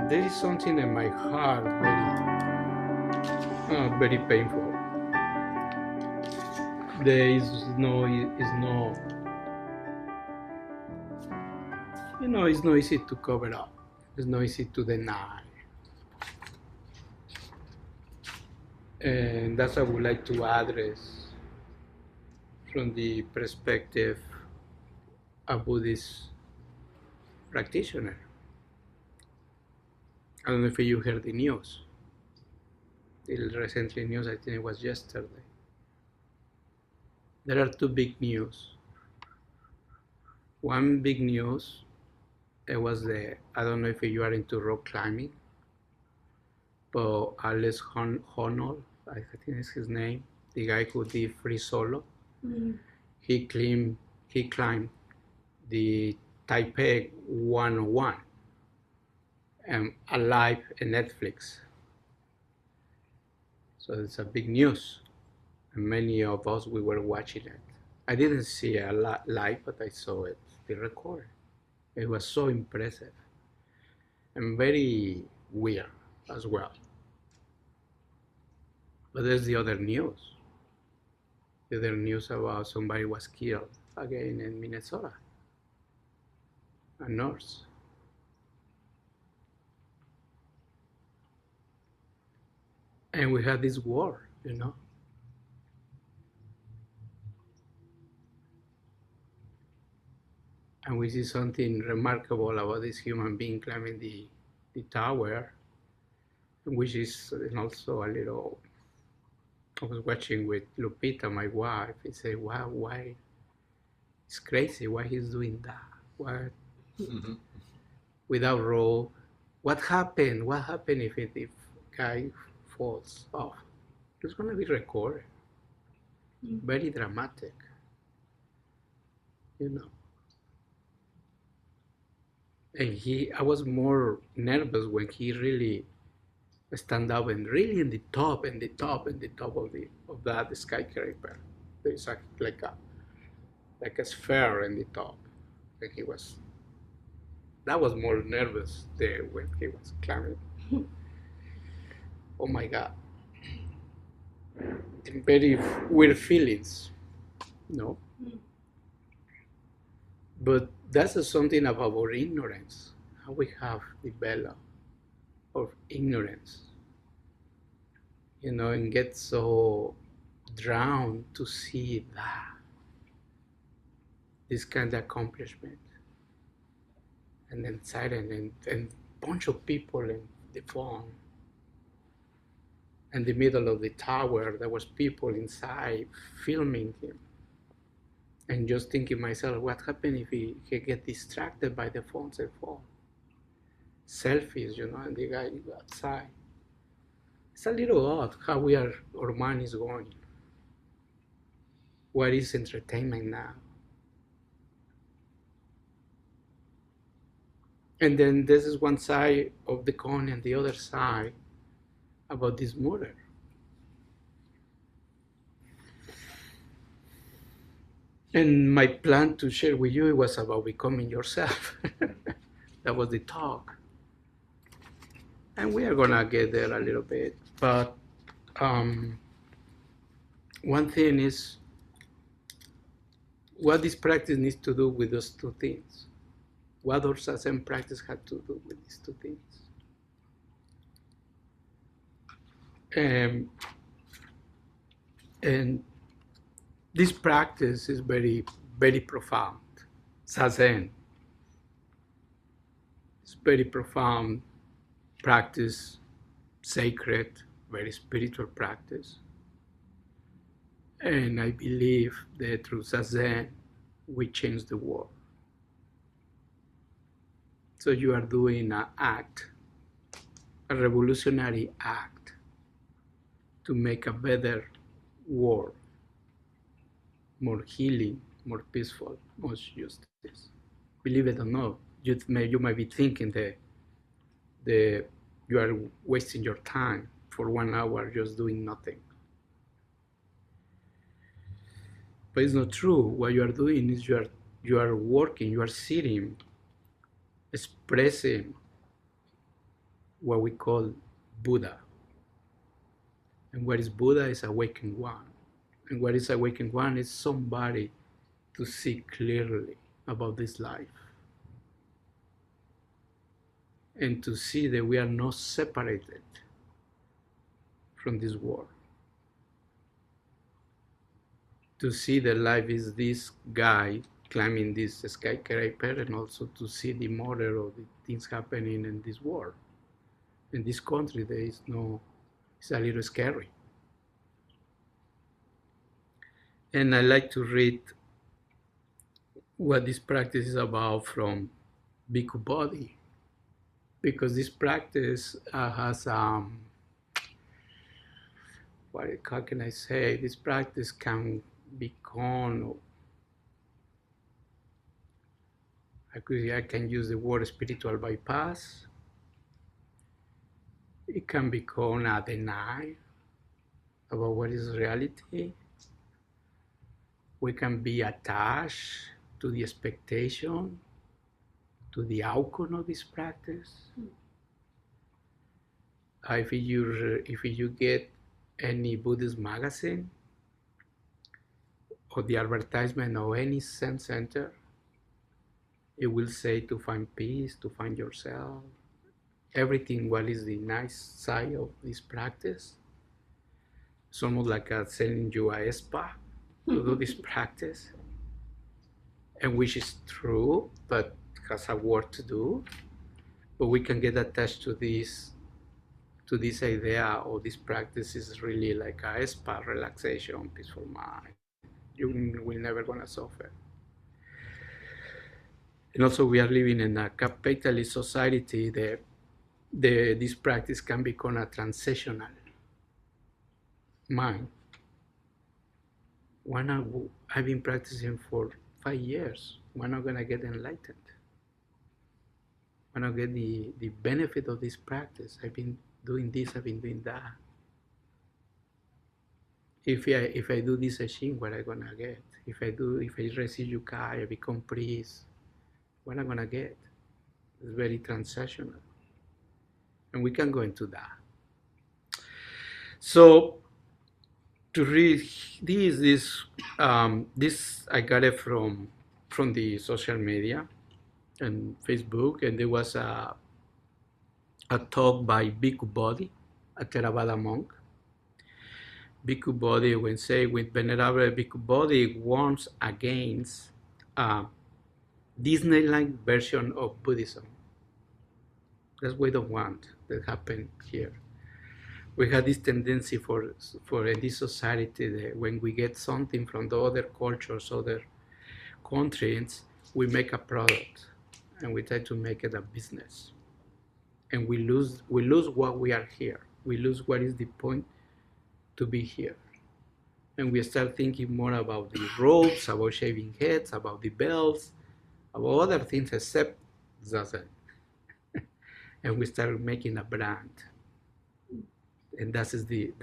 there is something in my heart very painful. There is no, it's not easy to cover up. It's not easy to deny. And that's what I would like to address from the perspective of Buddhist practitioner. I don't know if you heard the news. The recently news, I think it was yesterday. There are two big news. One big news, it was I don't know if you are into rock climbing, but Alex Honnold, I think is his name, the guy who did free solo. Mm-hmm. He climbed the Taipei 101 alive in Netflix. So it's a big news, and many of us we were watching it. I didn't see it live, but I saw it, the record. It was so impressive and very weird as well. But there's the other news. The other news about somebody was killed again in Minnesota, a nurse. And we had this war, And we see something remarkable about this human being climbing the tower, which is also a little. I was watching with Lupita, my wife. He said, "Wow, why? It's crazy. Why he's doing that? Why without rope? What happened? What happened if the guy falls off? It's gonna be recorded. Very dramatic, And I was more nervous when he really stand up and really in the top of that skyscraper. There's like a sphere in the top. And that was more nervous there when he was climbing. Oh my God. Very weird feelings, But that's something about our ignorance, how we have developed of ignorance, and get so drowned to see this kind of accomplishment. And then silent and bunch of people in the phone. In the middle of the tower, there was people inside filming him. And just thinking myself, what happened if he get distracted by the phones and fall? Selfies, and the guy outside. It's a little odd how our mind is going. What is entertainment now? And then this is one side of the coin and the other side about this murder. And my plan to share with you was about becoming yourself. That was the talk. And we are gonna get there a little bit. But one thing is what this practice needs to do with those two things. What our Zen practice had to do with these two things. And this practice is very, very profound. Zazen. It's very profound practice, sacred, very spiritual practice. And I believe that through Zazen, we change the world. So you are doing an act, a revolutionary act to make a better world, more healing, more peaceful, more justice. Believe it or not, you might be thinking that you are wasting your time for 1 hour just doing nothing. But it's not true. What you are doing is you are working, you are sitting, expressing what we call Buddha. And what is Buddha is awakened one. And what is awakened one is somebody to see clearly about this life. And to see that we are not separated from this world. To see that life is this guy climbing this skyscraper, and also to see the model of the things happening in this world. In this country, there is no, it's a little scary. And I like to read what this practice is about from Bhikkhu Bodhi, because this practice has, how can I say, this practice can become, I can use the word spiritual bypass. It can become a denial about what is reality. We can be attached to the expectation, to the outcome of this practice. If you get any Buddhist magazine or the advertisement of any Zen center, it will say to find peace, to find yourself, everything what is the nice side of this practice. It's almost like selling you a spa to do this practice, and which is true, but has a work to do. But we can get attached to this idea, or this practice is really like a spa, relaxation, peaceful mind. You will never gonna suffer. And also, we are living in a capitalist society that this practice can become a transitional mind. I've been practicing for 5 years. When am I gonna get enlightened? When I get the benefit of this practice? I've been doing this, I've been doing that. If I do this session, what am I gonna get? If I receive yukai, I become priest, what am I gonna get? It's very transactional. And we can go into that. So to read this I got it from the social media and Facebook, and there was a talk by Bhikkhu Bodhi, a Theravada monk. Bhikkhu Bodhi, when Venerable Bhikkhu Bodhi warns against Disneyland version of Buddhism. That's what we don't want that happen here. We have this tendency for this society that when we get something from the other cultures, other countries, we make a product and we try to make it a business. And we lose what we are here. We lose what is the point to be here. And we start thinking more about the robes, about shaving heads, about the bells, about other things except zazen. And we start making a brand. And that is the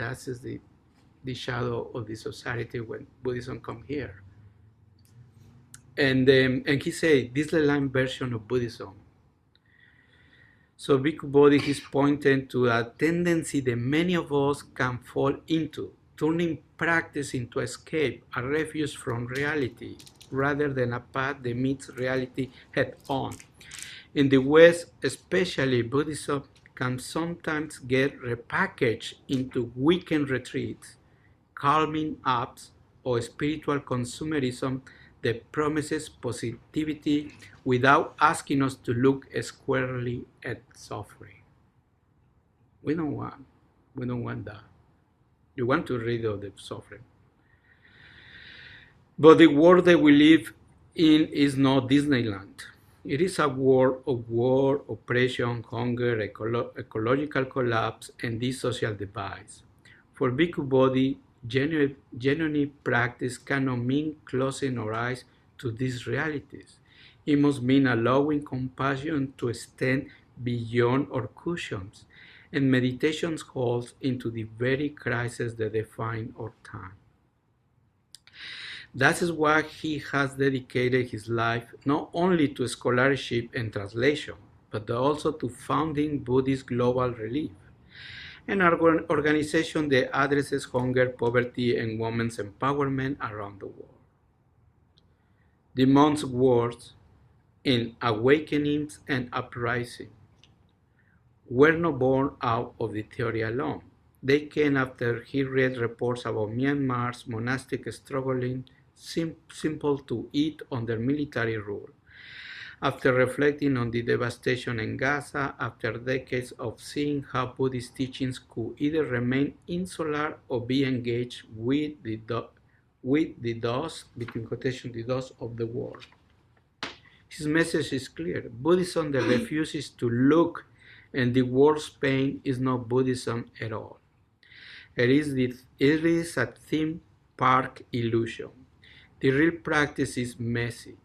shadow of the society when Buddhism come here. And he said, this is the line version of Buddhism. So Bhikkhu Bodhi is pointing to a tendency that many of us can fall into, turning practice into escape, a refuge from reality, rather than a path that meets reality head on. In the West, especially, Buddhism can sometimes get repackaged into weekend retreats, calming apps, or spiritual consumerism that promises positivity without asking us to look squarely at suffering. We don't want that. You want to rid of the suffering. But the world that we live in is not Disneyland. It is a world of war, oppression, hunger, ecological collapse, and this social divide. For Bhikkhu Bodhi, genuine practice cannot mean closing our eyes to these realities. It must mean allowing compassion to extend beyond our cushions and meditation halls into the very crises that define our time. That is why he has dedicated his life not only to scholarship and translation, but also to founding Buddhist Global Relief, an organization that addresses hunger, poverty, and women's empowerment around the world. The monks' words in Awakenings and Uprising were not born out of the theory alone. They came after he read reports about Myanmar's monastic struggling simple to eat under military rule. After reflecting on the devastation in Gaza, after decades of seeing how Buddhist teachings could either remain insular or be engaged with the dust, between quotation, the dust of the world. His message is clear. Buddhism that refuses to look and the world's pain is not Buddhism at all. It is a theme park illusion. The real practice is messy,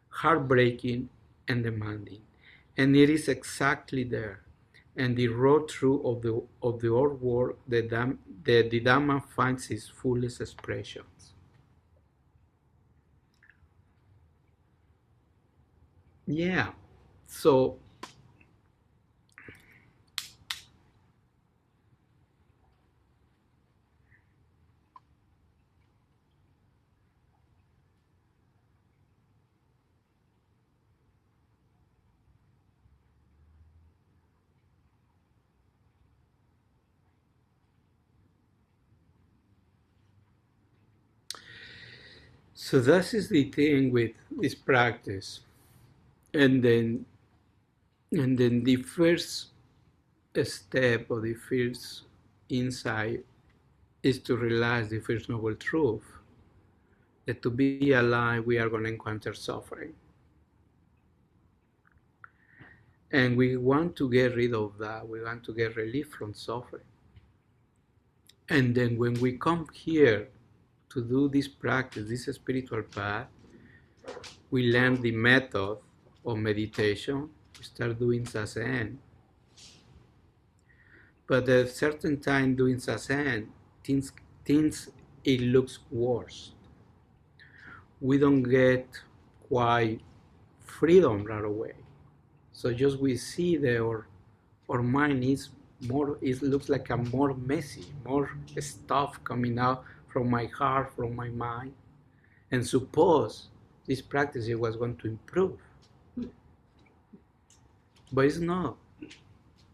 heartbreaking, and demanding, and it is exactly there, and the raw truth of the old world that the Dhamma finds its fullest expressions. Yeah, so this is the thing with this practice, and then the first step or the first insight is to realize the first noble truth that to be alive we are going to encounter suffering, and we want to get rid of that. We want to get relief from suffering, and then when we come here to do this practice, this spiritual path, we learn the method of meditation. We start doing zazen. But at a certain time doing zazen, things it looks worse. We don't get quite freedom right away. So just we see that our mind is more, it looks like a more messy, more stuff coming out from my heart, from my mind. And suppose this practice was going to improve. But it's not.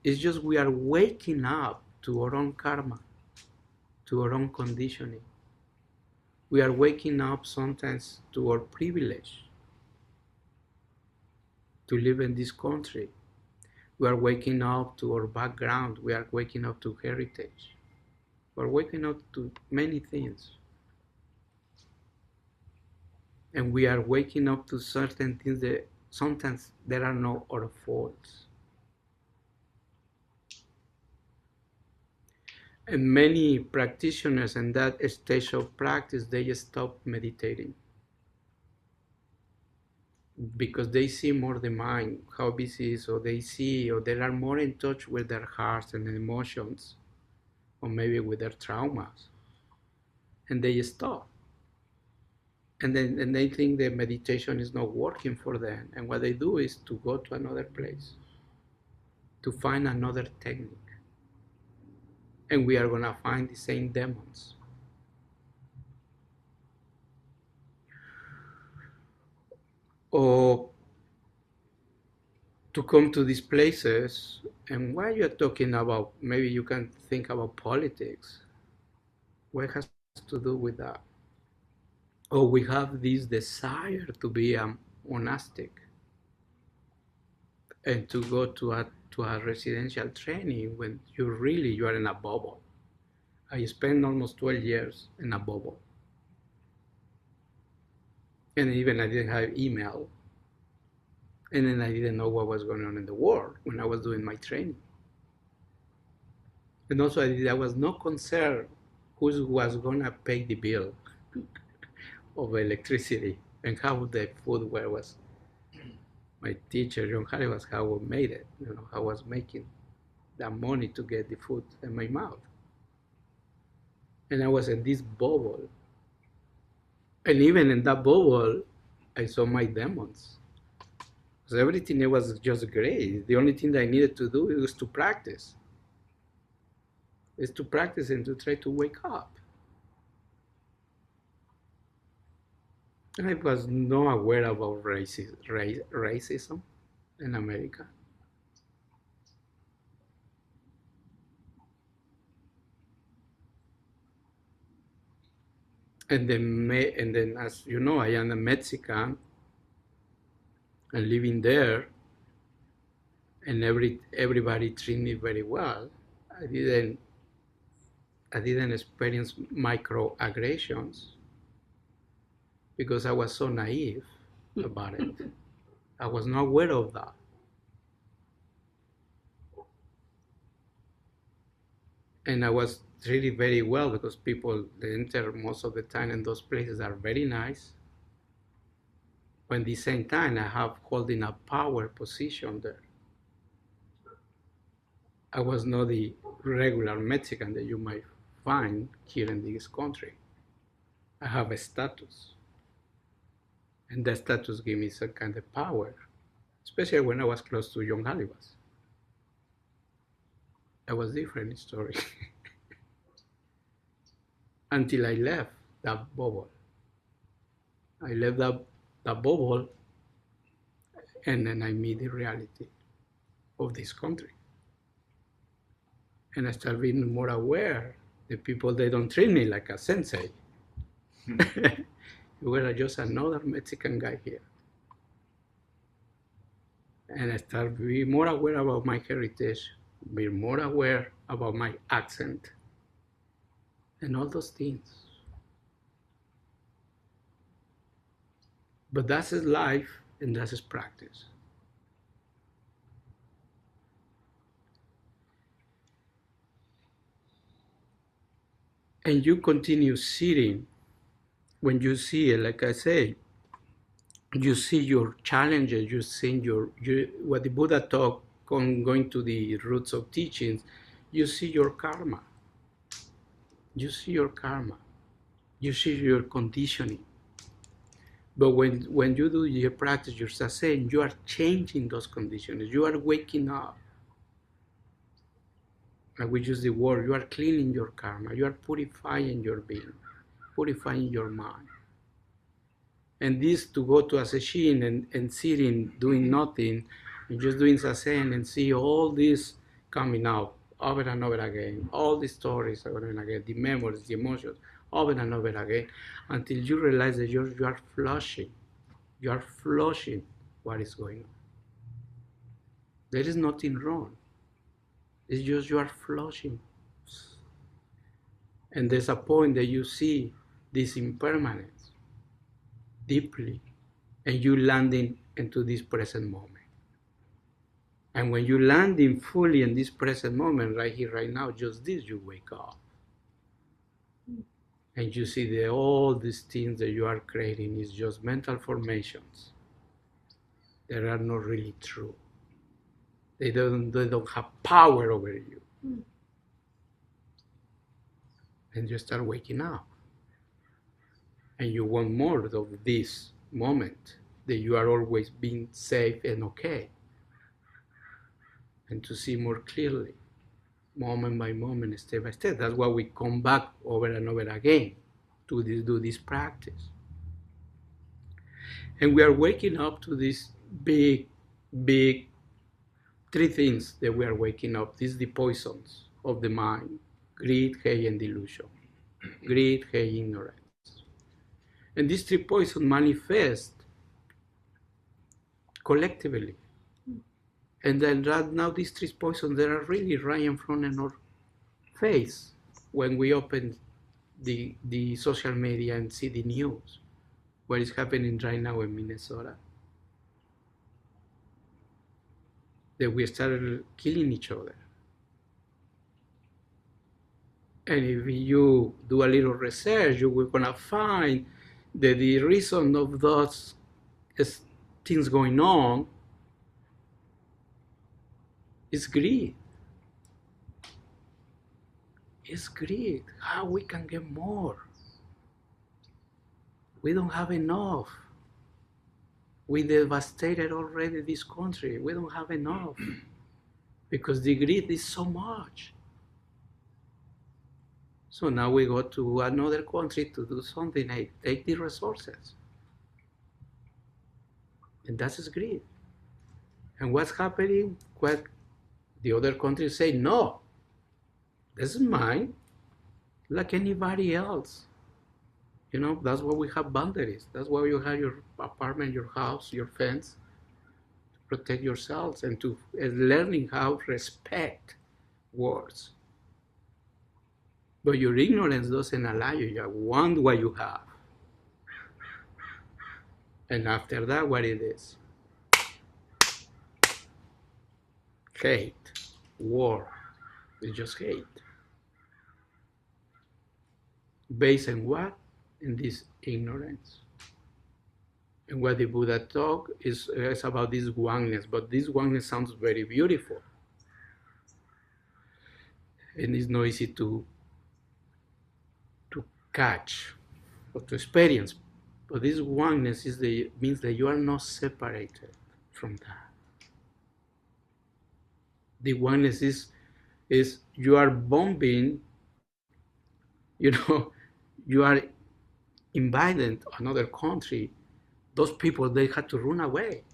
It's just we are waking up to our own karma, to our own conditioning. We are waking up sometimes to our privilege to live in this country. We are waking up to our background. We are waking up to heritage. We are waking up to many things. And we are waking up to certain things that sometimes there are no our faults. And many practitioners in that stage of practice, they stop meditating because they see more the mind, how busy it is, or they see, or they are more in touch with their hearts and emotions, or maybe with their traumas, and they stop. And then they think that meditation is not working for them, and what they do is to go to another place, to find another technique. And we are going to find the same demons. Or to come to these places, and while you're talking about, maybe you can think about politics. What has to do with that? Or we have this desire to be a monastic and to go to a residential training when you are in a bubble. I spent almost 12 years in a bubble. And even I didn't have email. And then I didn't know what was going on in the world when I was doing my training. And also I was not concerned who was going to pay the bill of electricity and how the food was. My teacher, John Harry, was how I made it, how I was making that money to get the food in my mouth. And I was in this bubble. And even in that bubble, I saw my demons. So everything was just great. The only thing that I needed to do was to practice. Is to practice and to try to wake up. I was not aware about racism in America. And then, as you know, I am a Mexican and living there, and everybody treated me very well. I didn't I didn't experience microaggressions because I was so naive about it. I was not aware of that. And I was treated very well because people that enter most of the time in those places are very nice. But at the same time, I have holding a power position there. I was not the regular Mexican that you might find here in this country. I have a status. And that status gave me some kind of power, especially when I was close to young Halibas. That was a different story. Until I left that bubble. I left that bubble, and then I meet the reality of this country. And I started being more aware. The people, they don't treat me like a sensei. You were just another Mexican guy here. And I started being more aware about my heritage, be more aware about my accent, and all those things. But that's his life, and that's his practice. And you continue sitting when you see it, like I say, you see your challenges, you see what the Buddha taught on going to the roots of teachings, you see your karma. You see your karma. You see your conditioning. But when you do your practice, your sasen, you are changing those conditions. You are waking up. Like we use the word, you are cleaning your karma. You are purifying your being, purifying your mind. And this to go to a sesshin and sitting, doing nothing, and just doing sasen and see all this coming out over and over again, all the stories over and again, the memories, the emotions, over and over again, until you realize that you are flushing. You are flushing what is going on. There is nothing wrong. It's just you are flushing. And there's a point that you see this impermanence deeply, and you landing into this present moment. And when you landing fully in this present moment, right here, right now, just this, you wake up. And you see that all these things that you are creating is just mental formations that are not really true. They don't have power over you. And you start waking up. And you want more of this moment, that you are always being safe and okay. And to see more clearly, moment by moment, step by step. That's why we come back over and over again to do this practice. And we are waking up to this big three things that we are waking up. These are the poisons of the mind: greed, hate, and delusion. Greed, hate, ignorance. And these three poisons manifest collectively. And then right now these three poisons, they are really right in front of our face when we open the social media and see the news, what is happening right now in Minnesota. That we started killing each other. And if you do a little research, you will gonna find that the reason of those things going on is greed. It's greed. How we can get more? We don't have enough. We devastated already this country. We don't have enough because the greed is so much. So now we go to another country to do something and take the resources. And that's greed. And what's happening? What the other countries say, no, this is mine, like anybody else. You know, that's why we have boundaries. That's why you have your apartment, your house, your fence, to protect yourselves and to learning how to respect words. But your ignorance doesn't allow you. You want what you have. And after that, what it is? Hate. War. It's just hate. Based on what? In this ignorance. And what the Buddha talk is about this oneness, but this oneness sounds very beautiful. And it's not easy to catch or to experience. But this oneness means that you are not separated from that. The oneness is you are bombing, you know, you are invited to another country. Those people, they had to run away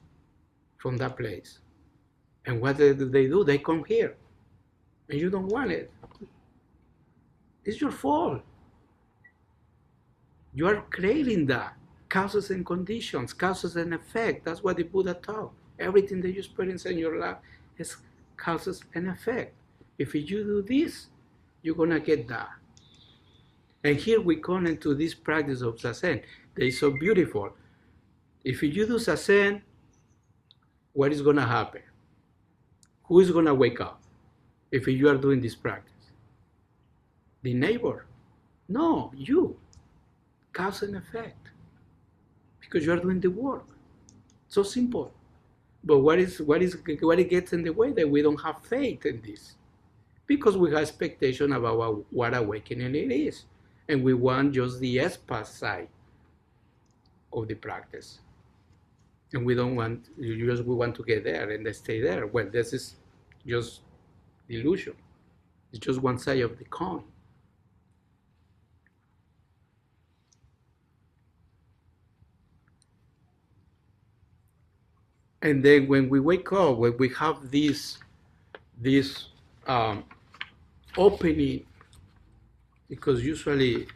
from that place. And what do? They come here. And you don't want it. It's your fault. You are creating that. Causes and conditions, causes and effect. That's what the Buddha taught. Everything that you experience in your life is causes and effect. If you do this, you're going to get that. And here we come into this practice of Zazen that is so beautiful. If you do Zazen, what is going to happen? Who is going to wake up if you are doing this practice? The neighbor? No, you. Cause and effect. Because you are doing the work. So simple. But what it gets in the way that we don't have faith in this? Because we have expectation about what awakening it is. And we want just the espas side of the practice. And we don't want, we want to get there and stay there. Well, this is just illusion. It's just one side of the coin. And then when we wake up, when we have this opening, because usually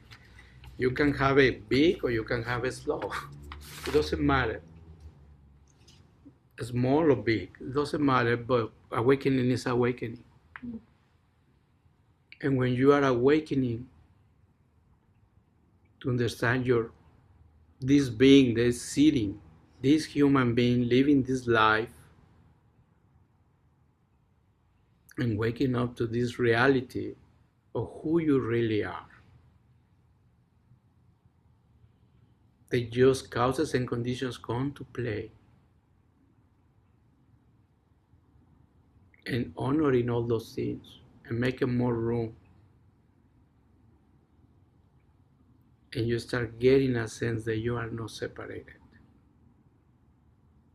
you can have it big or you can have it slow. It doesn't matter. Small or big, it doesn't matter, but awakening is awakening. And when you are awakening to understand this being, this sitting, this human being living this life and waking up to this reality of who you really are. That just causes and conditions come to play. And honoring all those things and making more room. And you start getting a sense that you are not separated.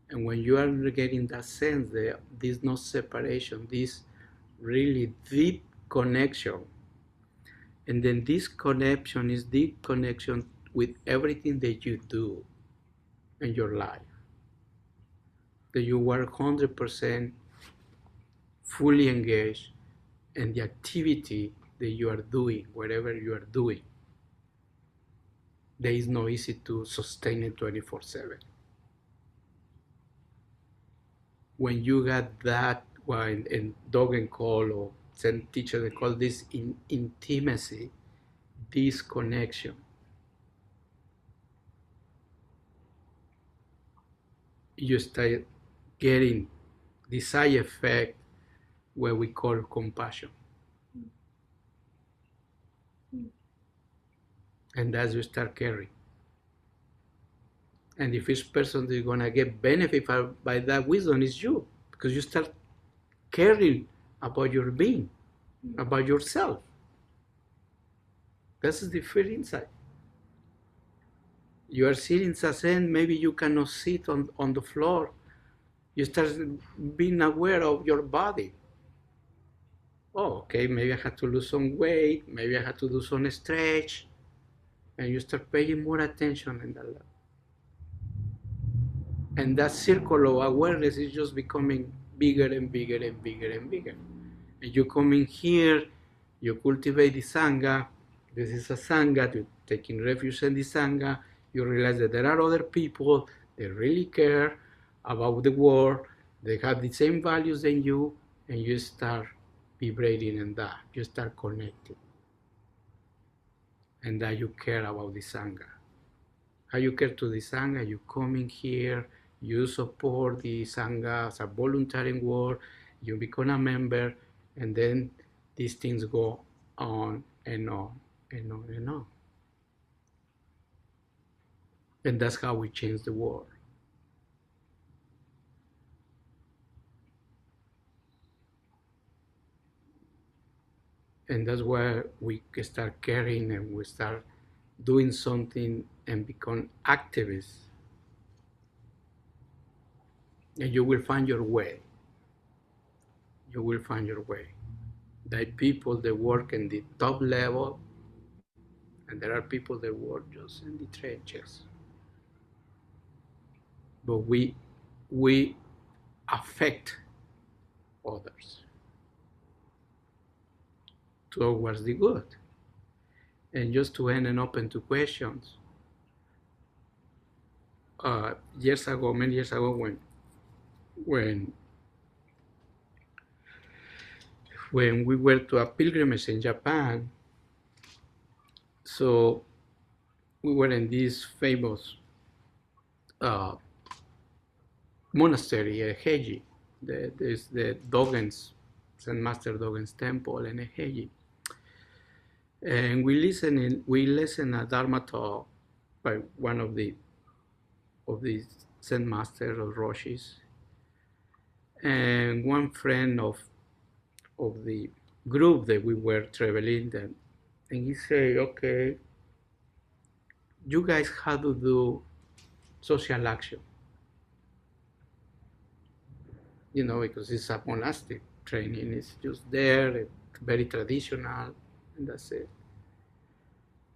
And when you are getting that sense that there's no separation, this really deep connection, and then this connection is deep connection with everything that you do in your life. That you are 100% fully engaged in the activity that you are doing, whatever you are doing. There is no easy to sustain it 24/7. When you got that, one in Dogen call or Zen teacher, they call this intimacy, this connection. You start getting the side effect where we call compassion. And as you start caring. And the first person that is going to get benefit by that wisdom is you, because you start caring about your being, about yourself. This is the first insight. You are sitting zazen, maybe you cannot sit on the floor. You start being aware of your body. Oh, okay, maybe I had to lose some weight, maybe I had to do some stretch, and you start paying more attention in that level. And that circle of awareness is just becoming bigger and bigger and bigger and bigger. And you come in here, you cultivate the Sangha, this is a Sangha, you're taking refuge in the Sangha, you realize that there are other people that really care about the world, they have the same values than you, and you start vibrating in that, you start connecting. And that you care about the Sangha. How you care to the Sangha, you come in here, you support the Sangha as a volunteering work, you become a member, and then these things go on and on and on and on. And that's how we change the world. And that's where we start caring and we start doing something and become activists. And you will find your way. You will find your way. There are people that work in the top level, and there are people that work just in the trenches. But we affect others towards the good. And just to end and open to questions, years ago, many years ago, when we were to a pilgrimage in Japan, so we were in this famous monastery, Heiji. There's the Dogen's, St. Master Dogen's temple in Heiji. And we listen a Dharma talk by one of the Zen Master or Roshis, and one friend of the group that we were traveling, and he said, okay, you guys have to do social action, because it's a monastic training, it's just there, it's very traditional, and that's it.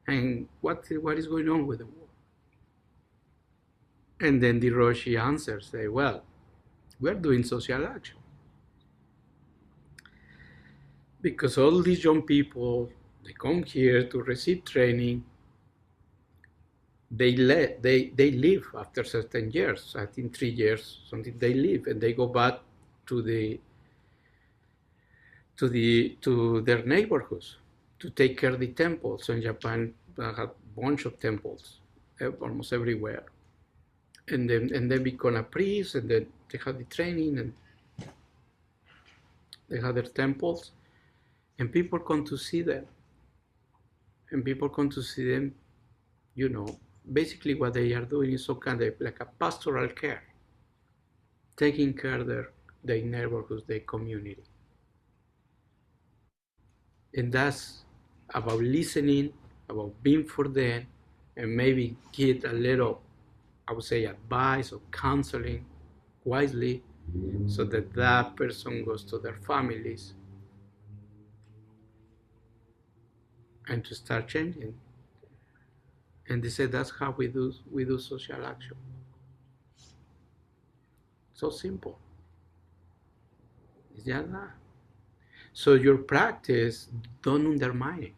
And what is going on with the world? And then the Roshi answers, say, well, we're doing social action. Because all these young people, they come here to receive training, they leave after certain years, I think 3 years, something, they leave, and they go back to their neighborhoods to take care of the temples. So in Japan, they have a bunch of temples, almost everywhere. And then become a priest, and then they have the training, and they have their temples, and people come to see them. And people come to see them, basically what they are doing is some kind of like a pastoral care, taking care of their neighborhoods, their community. And that's about listening, about being for them, and maybe get a little, I would say, advice or counseling wisely, so that that person goes to their families and to start changing. And they say that's how we do social action. So simple. It's just that. So your practice, don't undermine it,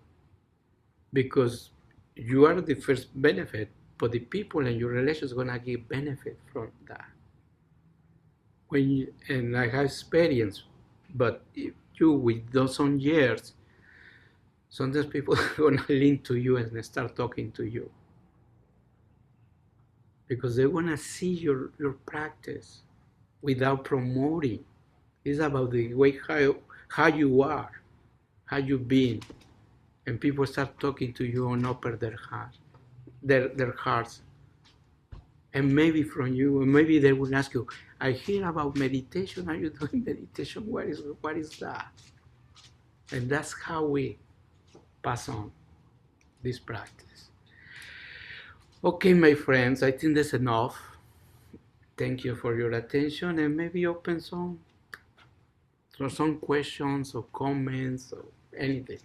because you are the first benefit, but the people in your relation is gonna get benefit from that. And I have experience, but if you with those on years, sometimes people are gonna lean to you and start talking to you, because they wanna see your practice without promoting. It's about the way how you are, how you've been, and people start talking to you and open their hearts. And maybe from you, and maybe they will ask you, I hear about meditation, are you doing meditation? What is that? And that's how we pass on this practice. Okay, my friends, I think that's enough. Thank you for your attention and maybe open some questions or comments or anything.